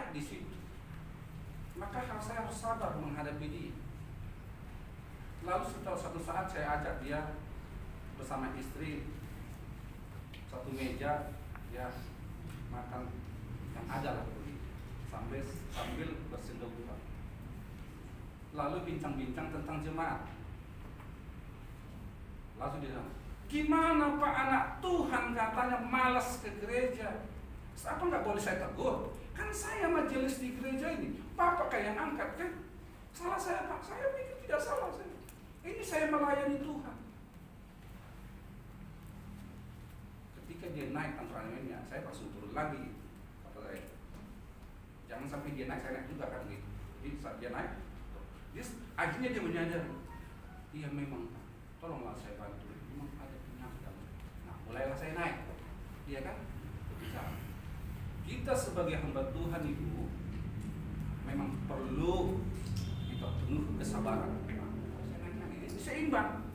jahat di situ. Maka saya harus sabar menghadapi dia. Lalu setelah satu saat saya ajak dia bersama istri satu meja, ya makan yang ada lah sambil bersendok-sendok. Lalu bincang-bincang tentang jemaat. Lalu dia bilang, gimana Pak, anak Tuhan katanya malas ke gereja. Apa nggak boleh saya tegur? Kan saya majelis di gereja ini, Bapak kayak yang angkat kan? Salah saya Pak, saya pikir tidak salah saya. Ini saya melayani Tuhan. Ketika dia naik antremennya, saya langsung turun lagi. Kata saya, jangan sampai dia naik, saya naik juga kan gitu. Jadi saat dia naik, akhirnya dia menyadari, iya memang Pak, tolonglah saya bantu. Memang ada penyakit. Nah, mulailah saya naik. Iya kan? Bisa. Kita sebagai hamba Tuhan itu memang perlu kita penuh kesabaran. Ini seimbang.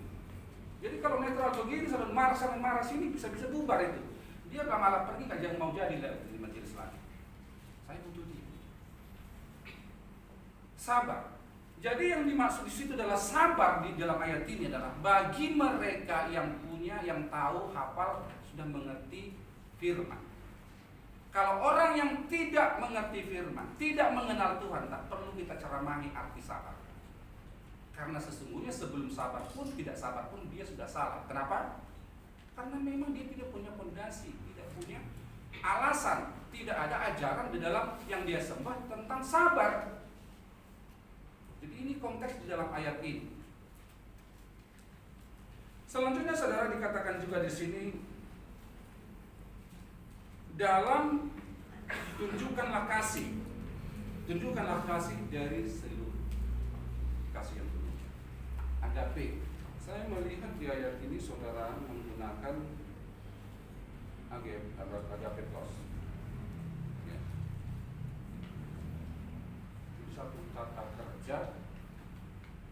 Jadi kalau netral begini sampai marah sini bisa bubar itu. Dia gak malah pergi kajian mau jadi di majelis lagi. Saya butuh dia. Sabar. Jadi yang dimaksud di situ adalah sabar di dalam ayat ini adalah bagi mereka yang punya, yang tahu, hafal, sudah mengerti firman. Kalau orang yang tidak mengerti firman, tidak mengenal Tuhan, tak perlu kita ceramahi arti sabar. Karena sesungguhnya sebelum sabar pun, tidak sabar pun dia sudah salah. Kenapa? Karena memang dia tidak punya fondasi, tidak punya alasan, tidak ada ajaran di dalam yang dia sembah tentang sabar. Jadi ini konteks di dalam ayat ini. Selanjutnya saudara dikatakan juga di sini, dalam tunjukkanlah kasih dari seluruh kasih yang penuh. Agape. Saya melihat di ayat ini saudara menggunakan agapetos. Ya. Itu satu tata kerja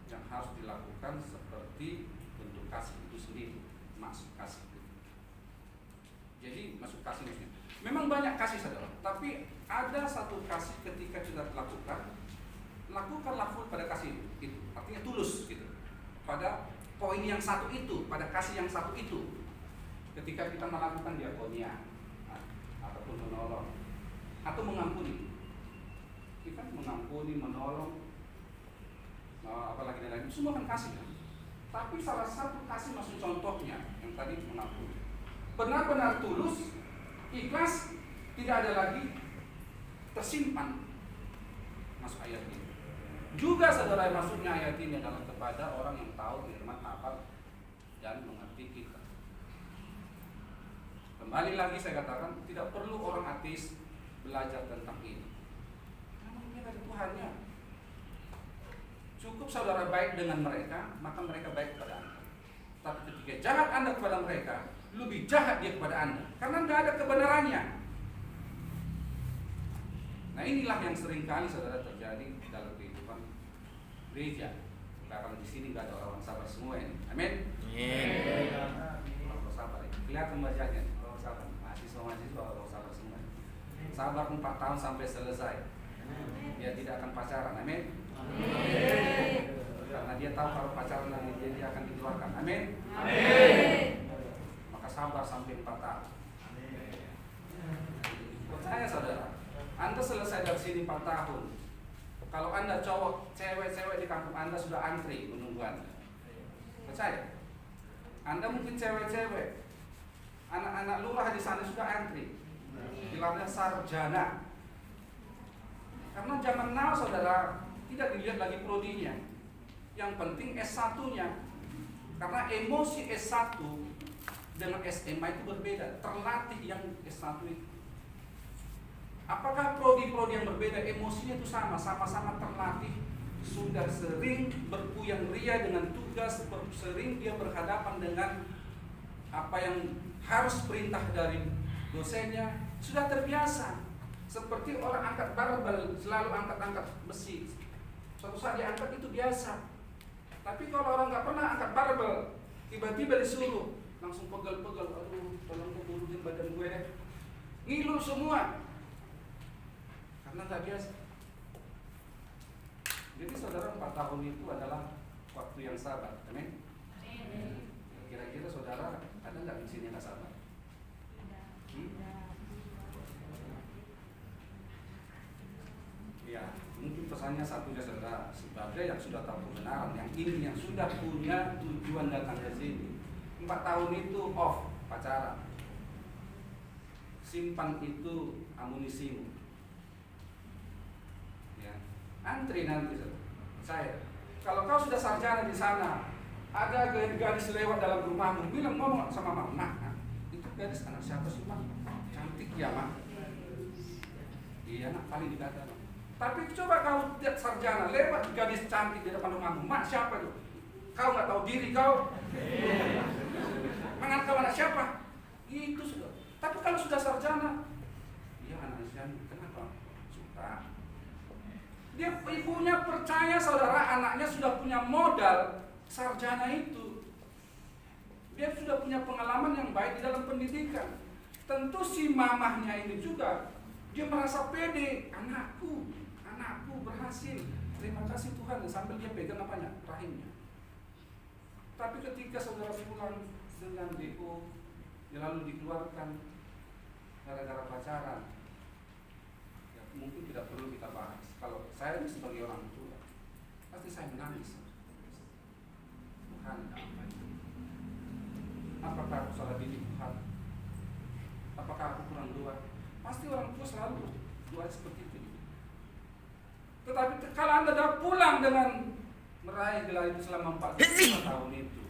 yang harus dilakukan seperti bentuk kasih itu sendiri, maksud kasih. Jadi maksud kasih maksudnya memang banyak kasih saudara, tapi ada satu kasih ketika kita lakukanlah full pada kasih itu, artinya tulus gitu. Pada poin yang satu itu, pada kasih yang satu itu. Ketika kita melakukan diakonia ataupun menolong atau mengampuni, kita mengampuni, menolong, apalagi lain, semua kan kasih kan? Tapi salah satu kasih maksud contohnya yang tadi mengampuni, benar-benar tulus, ikhlas, tidak ada lagi tersimpan. Masuk ayat ini. Juga saudara, maksudnya ayat ini adalah kepada orang yang tahu firman, hafal dan mengerti kita. Kembali lagi saya katakan, tidak perlu orang ateis belajar tentang ini. Memang ini dari Tuhannya. Cukup saudara baik dengan mereka, maka mereka baik kepada Anda. Tapi ketika jahat Anda kepada mereka, lebih jahat dia kepada Anda, karena tidak ada kebenarannya. Nah inilah yang seringkali saudara terjadi dalam kehidupan gereja. Karena di sini nggak ada orang sabar semua ini. Amin. Orang sabar. Kelihatan wajahnya orang sabar. Mahasiswa orang sabar semua. Sabar 4 tahun sampai selesai. Dia tidak akan pacaran. Amin. Karena dia tahu kalau pacaran dia akan dikeluarkan. Amin. Maka sabar sampai 4 tahun. Percaya saudara, Anda selesai dari sini 4 tahun. Kalau Anda cowok, cewek-cewek di kampung Anda sudah antri menunggu Anda. Percaya? Anda mungkin cewek-cewek, anak-anak lurah di sana sudah antri. Gelarnya sarjana. Karena zaman now saudara tidak dilihat lagi prodinya. Yang penting S1-nya. Karena emosi S1 dengan SMA itu berbeda. Terlatih yang S1 itu. Apakah prodi-prodi yang berbeda emosinya itu sama-sama terlatih, sudah sering berpuyang ria dengan tugas, sering dia berhadapan dengan apa yang harus perintah dari dosennya, sudah terbiasa. Seperti orang angkat barbel, selalu angkat-angkat besi. Suatu saat diangkat itu biasa. Tapi kalau orang nggak pernah angkat barbel, tiba-tiba disuruh langsung pegel-pegel, aduh tolong kuburutin badan gue deh, ngilu semua. karena nggak biasa. Jadi saudara 4 tahun itu adalah waktu yang sabar, amin. Kira-kira saudara ada nggak di sini yang nggak sabar? Ya, mungkin pesannya satu ya saudara, sebagai yang sudah tahu kebenaran, yang ini yang sudah punya tujuan datang ke sini. 4 tahun itu off pacaran, simpan itu amunisimu, ya. Antri nanti saya. Kalau kau sudah sarjana di sana, ada gadis lewat dalam rumahmu, bilang ngomong sama mama, nah, itu gadis anak siapa sih mak? Cantik ya mak? Iya nak, paling dikata. Tapi coba kau lihat sarjana lewat gadis cantik di depan rumahmu, mak siapa itu? Kau nggak tahu diri kau? Mangan kau anak siapa? Itu sudah. Tapi kalau sudah sarjana, iya anak siapa? Kenapa? Suka. Dia ibunya percaya saudara anaknya sudah punya modal sarjana itu. Dia sudah punya pengalaman yang baik di dalam pendidikan. Tentu si mamahnya ini juga dia merasa pede, anakku berhasil. Terima kasih Tuhan, sambil dia pegang apanya? Rahimnya. Tapi ketika saudara pulang dengan DO, dia lalu dikeluarkan gara-gara pacaran, ya, mungkin tidak perlu kita bahas. Kalau saya ini sebagai orang tua, pasti saya menangis. Tuhan, apakah aku salah didik Tuhan? Apakah aku kurang doa? Pasti orang tua selalu doa seperti itu. Tetapi kalau Anda sudah pulang dengan meraih gelar itu selama 45 tahun itu,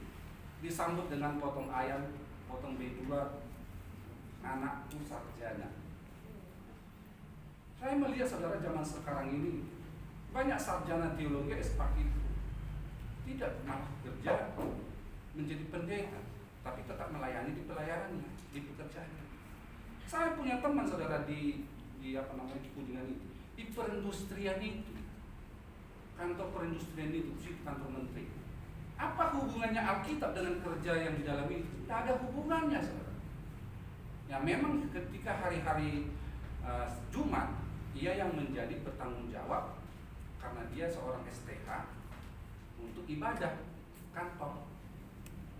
disambut dengan potong ayam, potong B2, anakku sarjana. Saya melihat saudara zaman sekarang ini banyak sarjana teologi S.Pak itu tidak malah kerja menjadi pendeta, tapi tetap melayani di pelayanannya, di pekerjaannya. Saya punya teman saudara di Kuningan itu, di perindustrian itu, kantor perindustrian itu, di kantor menteri. Apa hubungannya Alkitab dengan kerja yang di dalam itu? Tidak ada hubungannya saudara. Ya memang ketika hari-hari Jumat, ia yang menjadi bertanggung jawab karena dia seorang STH untuk ibadah kantor.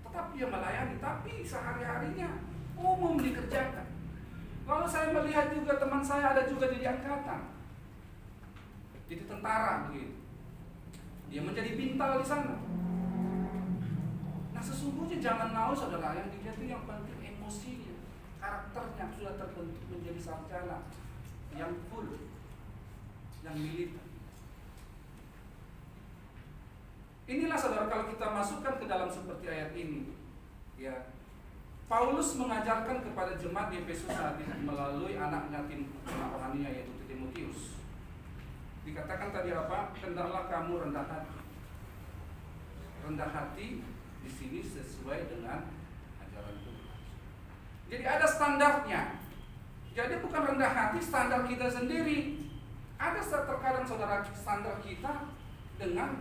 Tetap dia melayani, tapi sehari-harinya umum dikerjakan. Lalu saya melihat juga teman saya ada juga di angkatan, jadi tentara begitu. Dia menjadi bintal di sana. Nah sesungguhnya jangan mau saudara, yang dilihat itu yang penting emosinya, karakternya sudah terbentuk menjadi sarjana yang full, yang militer. Inilah saudara kalau kita masukkan ke dalam seperti ayat ini, ya. Paulus mengajarkan kepada jemaat di Efesus saat itu melalui anaknya rohaninya yaitu Timotius. Dikatakan tadi apa? Hendaklah kamu rendah hati. Rendah hati di sini sesuai dengan ajaran Tuhan. Jadi ada standarnya. Jadi bukan rendah hati standar kita sendiri. Ada terkadang saudara standar kita dengan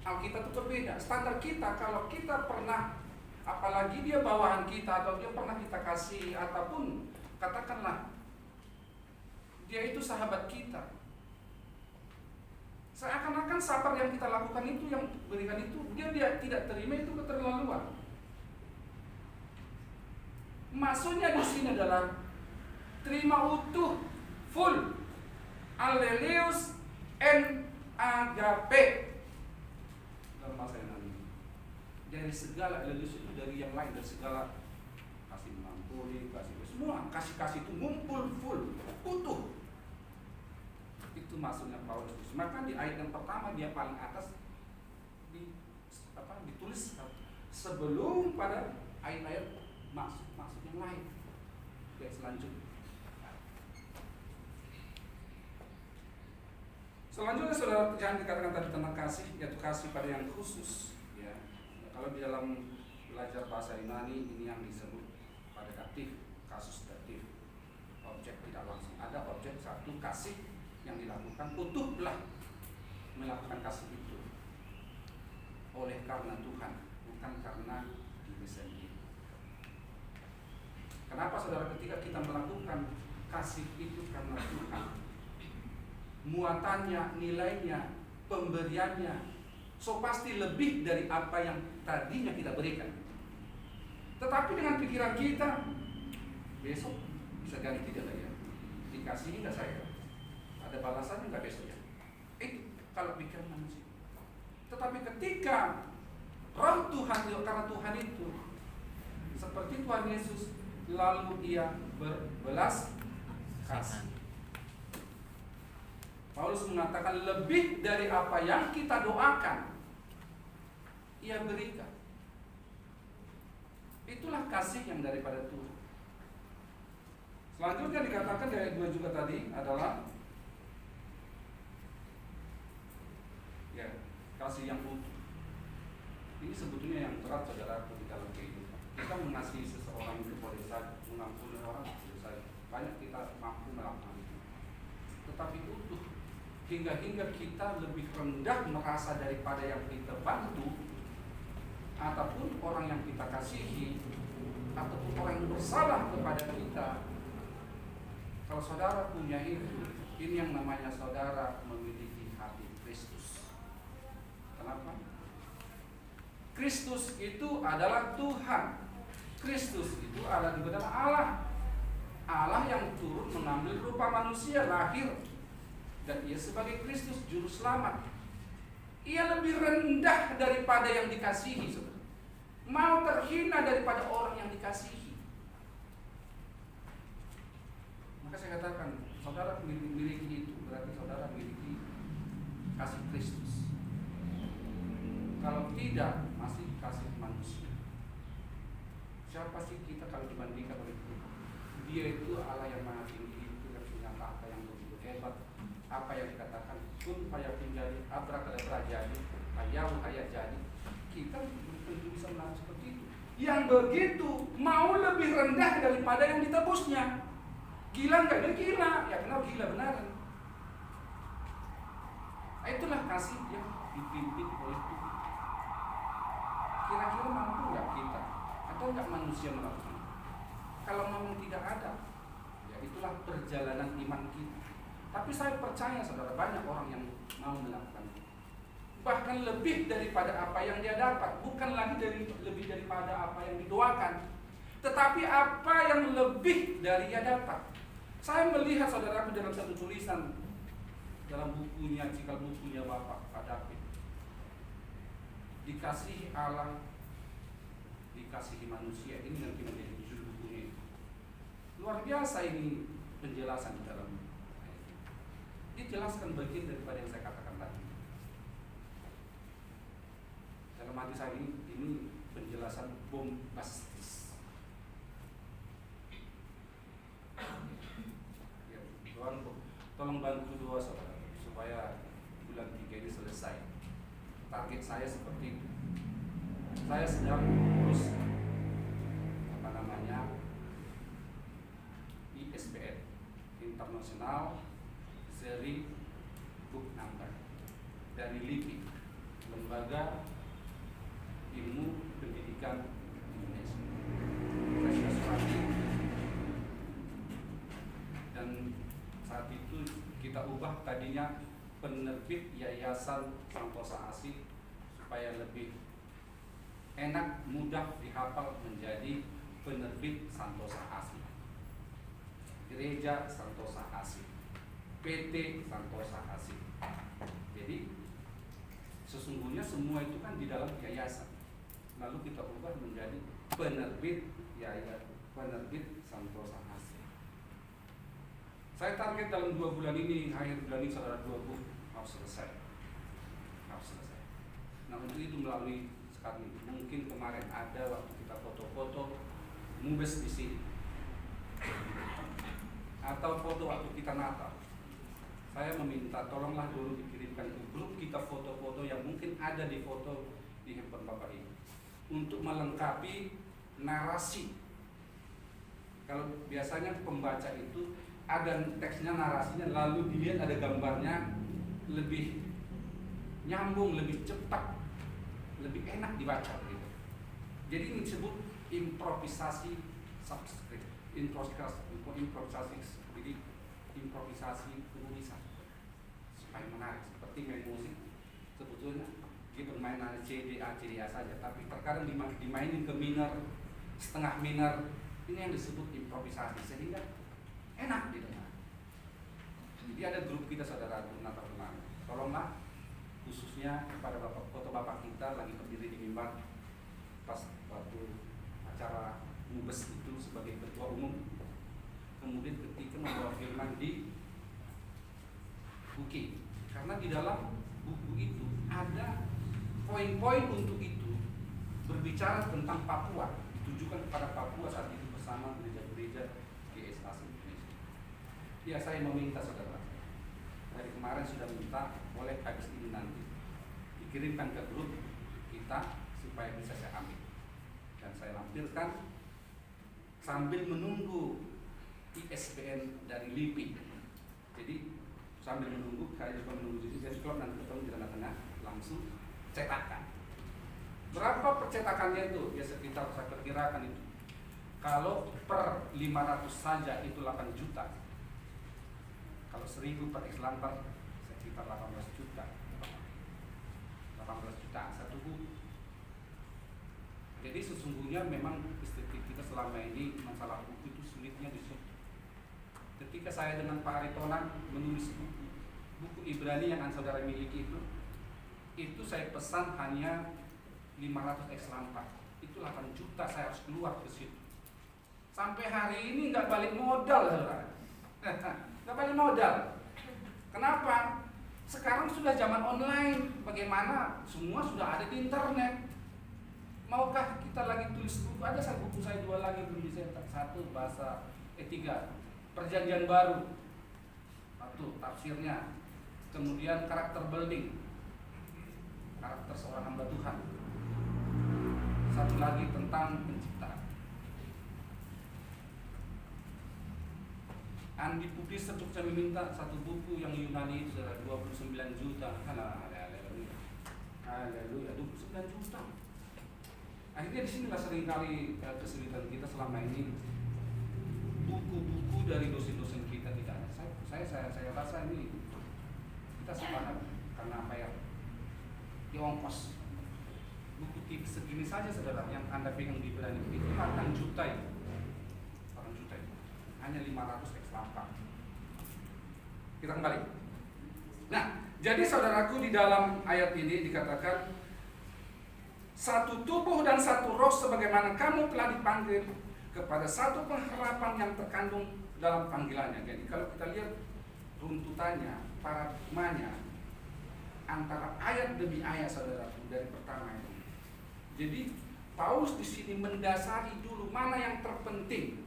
Alkitab itu berbeda. Standar kita kalau kita pernah, apalagi dia bawahan kita atau dia pernah kita kasih ataupun katakanlah dia itu sahabat kita, seakan-akan sabar yang kita lakukan itu, yang berikan itu, dia tidak terima, itu keterlaluan. Maksudnya di sini adalah terima utuh, full, alelius en agape dalam bahasa Yunani. Dari segala alelius itu dari yang lain, dari segala kasih mengampuni, kasih semua, kasih itu ngumpul full, utuh. Itu maksudnya Paulus. Maka di ayat yang pertama dia paling atas ditulis sebelum pada ayat-ayat maksud yang lain. Ayat selanjutnya. Selanjutnya saudara jangan dikatakan tadi tentang kasih, yaitu kasih pada yang khusus. Ya. Kalau di dalam belajar bahasa Yunani ini yang disebut pada datif, kasus datif, objek tidak langsung. Ada objek satu kasih yang dilakukan, utuhlah melakukan kasih itu oleh karena Tuhan, bukan karena diri sendiri. Kenapa saudara ketika kita melakukan kasih itu karena Tuhan, muatannya, nilainya, pemberiannya, so pasti lebih dari apa yang tadinya kita berikan. Tetapi dengan pikiran kita, besok bisa jadi tidak ya, dikasih nggak saya, ada balasannya nggak besok ya? Itu kalau pikiran manusia. Tetapi ketika Roh Tuhan, karena Tuhan itu seperti Tuhan Yesus, lalu Ia berbelas kasih. Paulus mengatakan lebih dari apa yang kita doakan, Ia berikan. Itulah kasih yang daripada Tuhan. Selanjutnya dikatakan dari 2 juga tadi adalah ya, kasih yang utuh. Ini sebetulnya yang berat saudaraku di dalam kehidupan. Kita mengasihi seseorang itu boleh saja, mengampuni orang boleh saja. Banyak kita mampu melakukan itu. Tetapi utuh, hingga kita lebih rendah merasa daripada yang kita bantu, ataupun orang yang kita kasihi, ataupun orang yang bersalah kepada kita. Kalau saudara punya itu, ini yang namanya saudara memiliki hati Kristus. Kenapa? Kristus itu adalah Tuhan. Kristus itu adalah Allah. Allah yang turun mengambil rupa manusia, lahir, dan Ia sebagai Kristus juru selamat. Ia lebih rendah daripada yang dikasihi, saudara. Mau terhina daripada orang yang dikasihi. Maka saya katakan, saudara miliki itu, berarti saudara miliki kasih Kristus. Kalau tidak, masih kasih manusia. Siapa sih kita kalau dibandingkan oleh Tuhan? Dia itu Allah yang maha tinggi, itu yang punya apa yang begitu hebat. Apa yang dikatakan kun fayakun jadi, abrakadabra jadi, hayau hayat jadi. Kita tentu bisa melakukan seperti itu. Yang begitu mau lebih rendah daripada yang ditebusnya. Gila enggak? Dia gila. Ya kenapa gila benaran? Itulah kasih yang dipimpin oleh Tuhan. Kira-kira mampu enggak kita? Atau enggak manusia melakukan? Kalau memang tidak ada, ya itulah perjalanan iman kita. Tapi saya percaya saudara, banyak orang yang mau melakukan itu. Bahkan lebih daripada apa yang dia dapat. Bukan lagi lebih daripada apa yang didoakan, tetapi apa yang lebih dari dia dapat. Saya melihat saudaraku dalam satu tulisan, dalam bukunya, cikal bukunya Bapak Pak David, dikasihi Allah, dikasihi manusia. Ini nanti menjadi judul bukunya. Luar biasa ini penjelasan di dalam. Dijelaskan bagian daripada yang saya katakan tadi. Dalam hati saya ini penjelasan bombastis. Ya, Tuhan tolong bantu doa saudara supaya bulan 3 ini selesai. Target saya seperti itu. Saya sedang mengurus ISBN, International Seri Book Number, dari LIPI, Lembaga Ilmu Pendidikan Indonesia. Saya sudah surati, dan saat itu kita ubah tadinya penerbit Yayasan Santosa Asih supaya lebih enak, mudah dihafal menjadi penerbit Santosa Asih, Gereja Santosa Asih, PT Santosa Asih. Jadi sesungguhnya semua itu kan di dalam yayasan. Lalu kita ubah menjadi penerbit penerbit Santosa Asih. Saya target dalam 2 bulan ini, akhir bulan ini saudara, 2 buku harus selesai. Nah untuk itu melalui sekali, mungkin kemarin ada waktu kita foto-foto mubes di sini, atau foto waktu kita Natal. Saya meminta tolonglah dulu dikirimkan ke grup kita foto-foto yang mungkin ada di foto di handphone Bapak ini, untuk melengkapi narasi. Kalau biasanya pembaca itu ada teksnya, narasinya, lalu dilihat ada gambarnya, lebih nyambung, lebih cepat, lebih enak dibaca gitu. Jadi ini disebut improvisasi subscript, improvisasi penulisan. C D A saja, tapi terkadang dimainin ke minor, setengah minor. Ini yang disebut improvisasi, sehingga enak didengar. Jadi ada grup kita saudara Natal kemarin, tolonglah khususnya kepada bapak kita lagi berdiri di mimbar pas waktu acara mubes itu sebagai ketua umum, kemudian ketika membawa firman di buku, karena di dalam buku itu ada poin-poin untuk itu, berbicara tentang Papua, ditujukan kepada Papua saat itu bersama gereja-gereja GSA Indonesia. Ya, saya meminta saudara, dari kemarin sudah minta, boleh habis ini nanti dikirimkan ke grup kita supaya bisa saya ambil dan saya lampirkan sambil menunggu ISBN dari LIPI. Jadi sambil menunggu, kalian juga menunggu jadi kalau nanti ketemu di tengah-tengah langsung cetakkan. Berapa percetakannya itu? Ya sekitar saya perkirakan itu, kalau per 500 saja itu 8 juta. Kalau 1000 per X lambar sekitar 18 juta. 18 juta satu buku. Jadi sesungguhnya memang estetik kita selama ini masalah buku itu sulitnya di situ. Ketika saya dengan Pak Aritonan menulis buku Ibrani yang saudara miliki itu saya pesan hanya 500 X lambar. Itu 8 juta saya harus keluar ke situ. Sampai hari ini nggak balik modal, saudara. Nggak balik modal. Kenapa? Sekarang sudah zaman online. Bagaimana? Semua sudah ada di internet. Maukah kita lagi tulis buku? Ada buku saya 2 lagi belum dicetak. 1 bahasa 3 Perjanjian Baru. 1 tafsirnya. Kemudian karakter building, karakter seorang hamba Tuhan. 1 lagi tentang penciptaan. Andi Putih sebut saya meminta 1 buku yang Yunani itu sudah 29 juta. Haleluya, 29 juta. Akhirnya di sinilah seringkali kesulitan kita selama ini. Buku-buku dari dosen-dosen kita tidak ada. Saya rasa ini kita sepakat karena apa ya? Di ongkos. Buku tipis segini saja saudara yang Anda pegang di Ibrani itu 8 juta ya. 8 juta itu. Hanya 500 X lambar. Kita kembali. Nah, jadi saudaraku di dalam ayat ini dikatakan satu tubuh dan satu roh sebagaimana kamu telah dipanggil kepada satu pengharapan yang terkandung dalam panggilannya. Jadi kalau kita lihat runtutannya, paradigmanya antara ayat demi ayat saudaraku dari pertama itu. Jadi Paulus di sini mendasari dulu mana yang terpenting,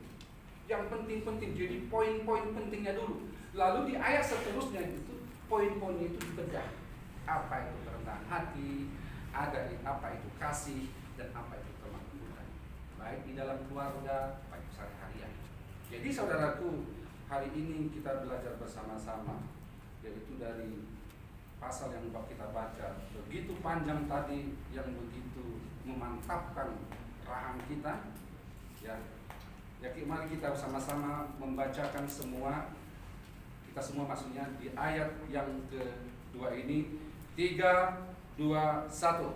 yang penting-penting. Jadi poin-poin pentingnya dulu. Lalu di ayat seterusnya itu poin-poin itu dibedah. Apa itu kerendahan hati, ada apa itu kasih, dan apa itu kemakmuran. Baik di dalam keluarga, baik sehari-harian. Jadi saudaraku, hari ini kita belajar bersama-sama, yaitu dari pasal yang kita baca begitu panjang tadi, yang begitu memantapkan rahang kita, ya. Mari kita bersama-sama membacakan semua, kita semua maksudnya di ayat yang kedua ini. 3, 2, 1.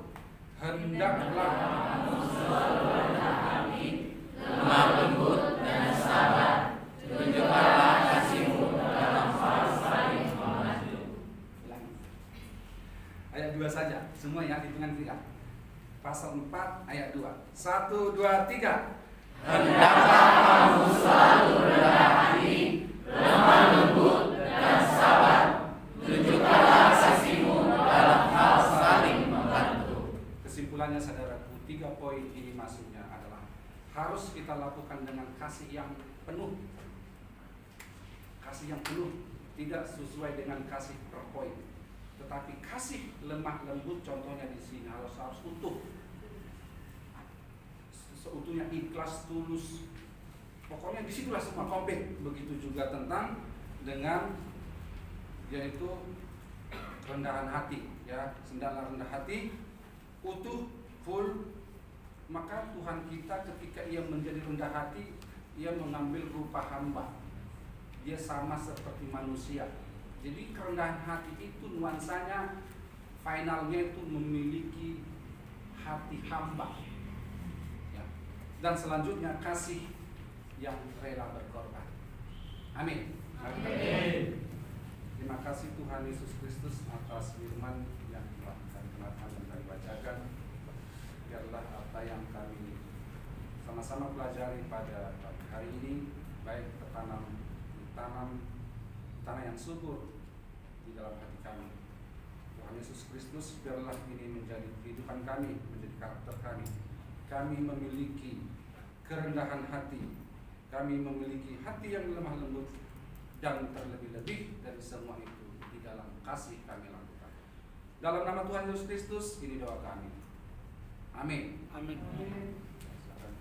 Hendaklah kamu selalu rendah hati, lemah lembut dan sabar. Tunjukkanlah kasihmu dalam hal saling membantu. Ayat 2 saja, semua ya, hitungan 3. Pasal 4 ayat 2. 1, 2, 3. Hendaklah kamu selalu rendah hati, lemah lembut dan sabar. Tunjukkanlah kasihmu dalam hal saling membantu. Kesimpulannya saudaraku, 3 poin ini maksudnya adalah harus kita lakukan dengan kasih yang penuh. Kasih yang penuh, tidak sesuai dengan kasih per poin, tetapi kasih lemah lembut. Contohnya di sini harus utuh, seutuhnya, ikhlas, tulus. Pokoknya disitulah semua komplit. Begitu juga tentang dengan yaitu rendahan hati, ya, hendaklah rendah hati, utuh, full. Maka Tuhan kita ketika ia menjadi rendah hati, ia mengambil rupa hamba. Dia sama seperti manusia. Jadi kerendahan hati itu nuansanya, finalnya itu memiliki hati hamba. Ya. Dan selanjutnya kasih yang rela berkorban. Amin. Amin. Terima kasih Tuhan Yesus Kristus atas firman yang telah kami dengarkan dan kami bacakan. Biarlah apa yang kami sama-sama pelajari pada hari ini baik tertanam di tanah yang subur di dalam hati kami. Tuhan Yesus Kristus, biarlah ini menjadi kehidupan kami, menjadi karakter kami. Kami memiliki kerendahan hati, kami memiliki hati yang lemah lembut, dan terlebih-lebih dari semua itu di dalam kasih kami lakukan. Dalam nama Tuhan Yesus Kristus, ini doa kami. Amin. Amin. Silakan.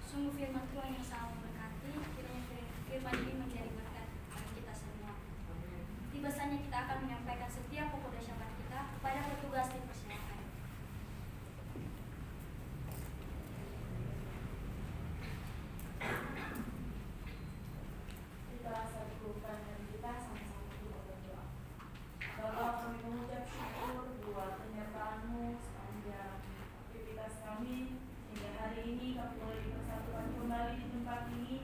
Sungguh firman Tuhan yang sangat memberkati, kiranya firman ini menjadi berkat bagi kita semua. Tiba saatnya kita akan menyampaikan setiap pokok dasar kita kepada petugas di persilakan. Kita satukan dan kita sama-sama berdoa. Bapa, kami mengucap syukur buat penyertaan-Mu sepanjang aktivitas kami. Hingga hari ini kami boleh dipersatukan kembali di tempat ini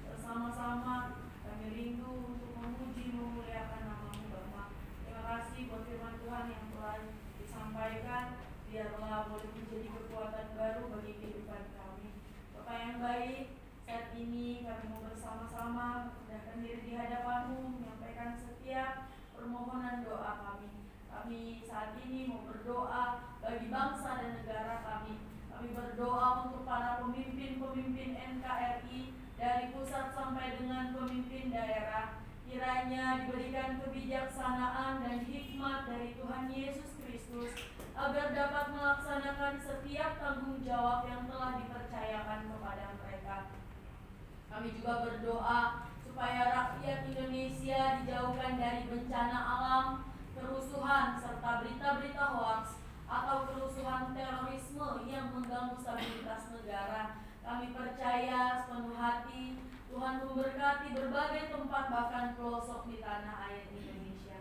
bersama-sama. Kami rindu untuk memuji memuliakan nama-Mu Bapa. Terima kasih buat firman Tuhan yang telah disampaikan. Biarlah boleh menjadi kekuatan baru bagi kehidupan kami. Bapa yang baik, saat ini kami mau bersama-sama mendekatkan diri di hadapan-Mu, menyampaikan setiap permohonan doa kami. Kami saat ini mau berdoa bagi bangsa dan negara kami. Kami berdoa untuk para pemimpin-pemimpin NKRI dari pusat sampai dengan pemimpin daerah. Kiranya diberikan kebijaksanaan dan hikmat dari Tuhan Yesus Kristus agar dapat melaksanakan setiap tanggung jawab yang telah dipercayakan kepada mereka. Kami juga berdoa supaya rakyat Indonesia dijauhkan dari bencana alam, kerusuhan, serta berita-berita hoaks atau kerusuhan terorisme yang mengganggu stabilitas negara. Kami percaya sepenuh hati Tuhan memberkati berbagai tempat bahkan pelosok di tanah air Indonesia.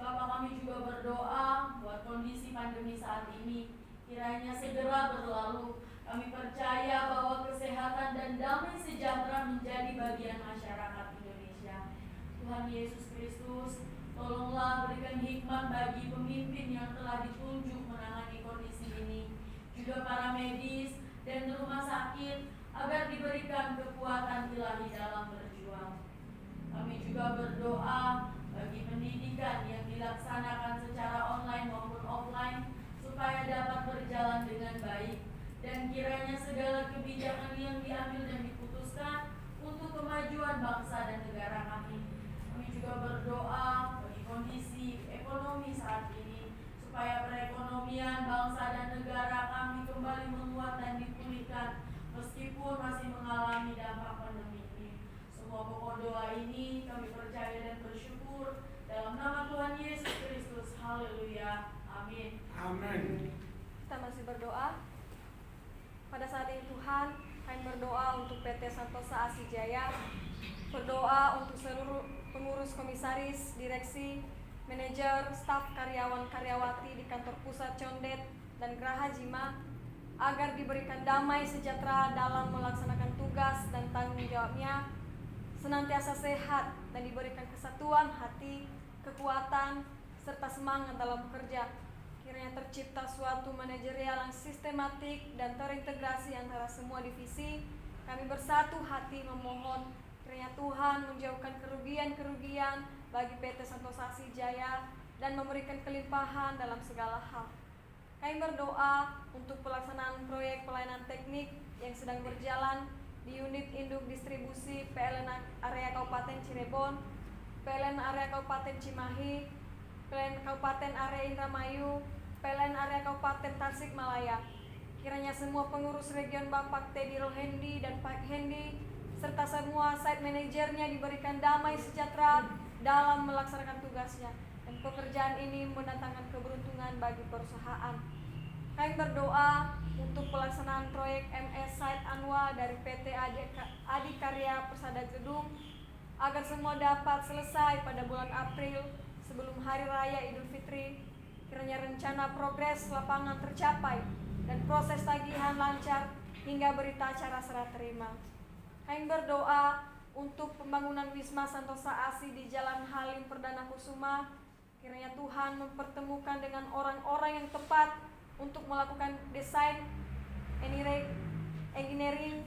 Bapak, kami juga berdoa buat kondisi pandemi saat ini kiranya segera berlalu. Kami percaya bahwa kesehatan dan damai sejahtera menjadi bagian masyarakat Indonesia. Tuhan Yesus Kristus, tolonglah berikan hikmat bagi pemimpin yang telah ditunjuk menangani kondisi ini, juga para medis dan rumah sakit, agar diberikan kekuatan ilahi dalam berjuang. Kami juga berdoa bagi pendidikan yang dilaksanakan secara online maupun offline, supaya dapat berjalan dengan baik, dan kiranya segala kebijakan yang diambil dan diputuskan untuk kemajuan bangsa dan negara kami. Kami juga berdoa bagi kondisi ekonomi saat ini, supaya perekonomian bangsa dan negara kami kembali menguat dan dipulihkan meskipun masih mengalami dampak pandemi ini. Semua pokok doa ini kami percaya dan bersyukur dalam nama Tuhan Yesus Kristus. Haleluya. Amin. Amin. Kita masih berdoa. Pada saat ini Tuhan, kami berdoa untuk PT Santosa Asijaya, berdoa untuk seluruh pengurus, komisaris, direksi, manajer, staf, karyawan-karyawati di kantor pusat Condet dan Geraha Jima, agar diberikan damai sejahtera dalam melaksanakan tugas dan tanggung jawabnya, senantiasa sehat dan diberikan kesatuan hati, kekuatan, serta semangat dalam bekerja. Kiranya tercipta suatu manajerial yang sistematik dan terintegrasi antara semua divisi. Kami bersatu hati memohon kiranya Tuhan menjauhkan kerugian-kerugian bagi PT Santosa Asijaya dan memberikan kelimpahan dalam segala hal. Kami berdoa untuk pelaksanaan proyek pelayanan teknik yang sedang berjalan di unit induk distribusi PLN area Kabupaten Cirebon, PLN area Kabupaten Cimahi, PLN Kabupaten area Indramayu, PLN area Kabupaten Tasikmalaya. Kiranya semua pengurus region Bapak Teddy Rohendi dan Pak Hendi serta semua site manajernya diberikan damai sejahtera dalam melaksanakan tugasnya, dan pekerjaan ini mendatangkan keberuntungan bagi perusahaan. Kami berdoa untuk pelaksanaan proyek MS Site Anwa dari PT Adikarya Persada Gedung, agar semua dapat selesai pada bulan April sebelum Hari Raya Idul Fitri. Kiranya rencana progres lapangan tercapai dan proses tagihan lancar hingga berita acara serah terima. Kami berdoa untuk pembangunan Wisma Santosa ASI di Jalan Halim Perdana Kusuma. Kiranya Tuhan mempertemukan dengan orang-orang yang tepat untuk melakukan desain, engineering,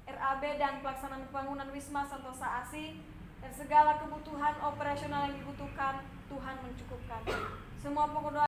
RAB dan pelaksanaan pembangunan Wisma Santosa ASI, dan segala kebutuhan operasional yang dibutuhkan Tuhan mencukupkan. Semua pokok doa